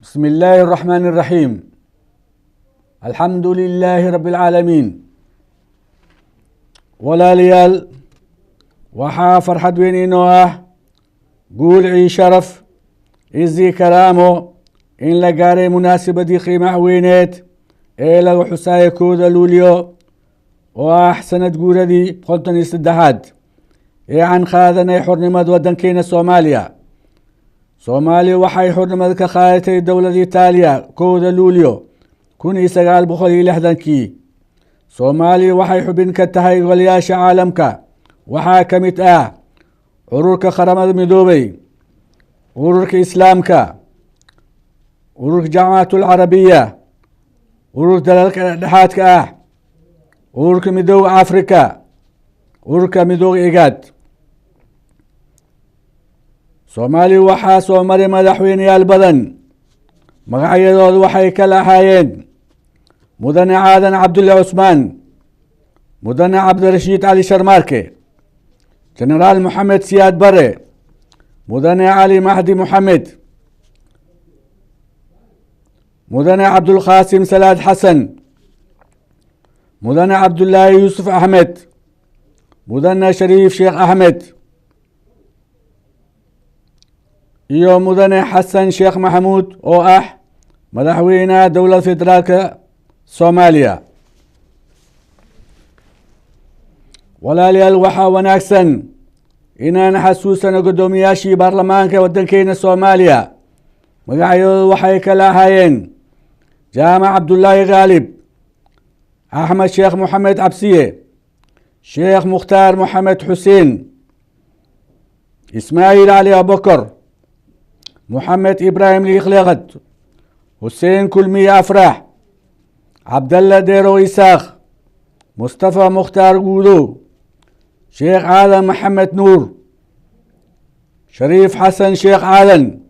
بسم الله الرحمن الرحيم. الحمد لله رب العالمين. walaalyaal waxaa farxad weyn inoo ah guul ii sharaf izii karaamo in la gaaray munaasabadii qiimaha weyneed ee lagu xusaayo 1 luulyo oo ah sanad guuradii 53aad ee aan qaadanay xornimada wadankeena Soomaaliya waxay xornimada ka qaadatay dowladda Italiya 1 luulyo 1960kii. Soomaaliya waxay xubin ka tahay golayaasha caalamka waxaa ka mid ah ururka qaramada midoobay, ururka islaamka, ururka jaamacatul carabiya, ururka dalalka dhexdhexaadka ah, ururka midowga Afrika, ururka midowga IGAD. Soomaaliya waxaa soo maray madaxweyneyaal badan. magacyadoodu waxay kala ahaayeen mudane aadan cabdulle cusmaan, mudane cabdirashiid cali sharmaarke, jenaraal moxamed siyaad bare, mudane cali mahdi moxamed, mudane cabdulqaasim salaad xasan, mudane cabdullaahi yuusuf axmed, mudane shariif sheekh axmed iyo mudane xasan sheekh maxamuud oo ah madaxweynaha dowladda federaalka Soomaaliya. walaalyaal waxaa wanaagsan inaan xasuusano guddoomiyaashii baarlamaanka wadankeena Soomaaliya. magacyadoodu waxay kala ahaayeen jaamac cabdullaahi khaalib, axmed sheekh moxamed cabsiye, sheekh mukhtaar moxamed xuseen, ismaaciil cali abubakar, محمد إبراهيم ليخلغت، حسين كلمي أفراح، عبد الله ديرو إساق، مصطفى مختار قودو، شيخ عالم محمد نور، شريف حسن شيخ عالم،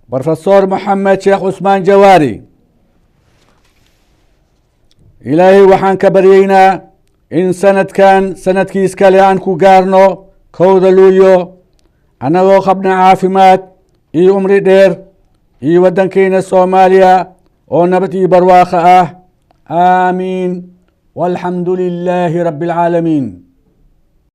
بروفيسور محمد شيخ عثمان جواري. إلهي وحان كبرينا إن سنة كيس كالي عنكو قارنو 1 luulyo أنا خبنا عافمات iyo umri dheer iyo wadankeena Soomaaliya oo nabad iyo barwaaqo ah. aamiin walxamdu lilaahi rabbil caalamiin.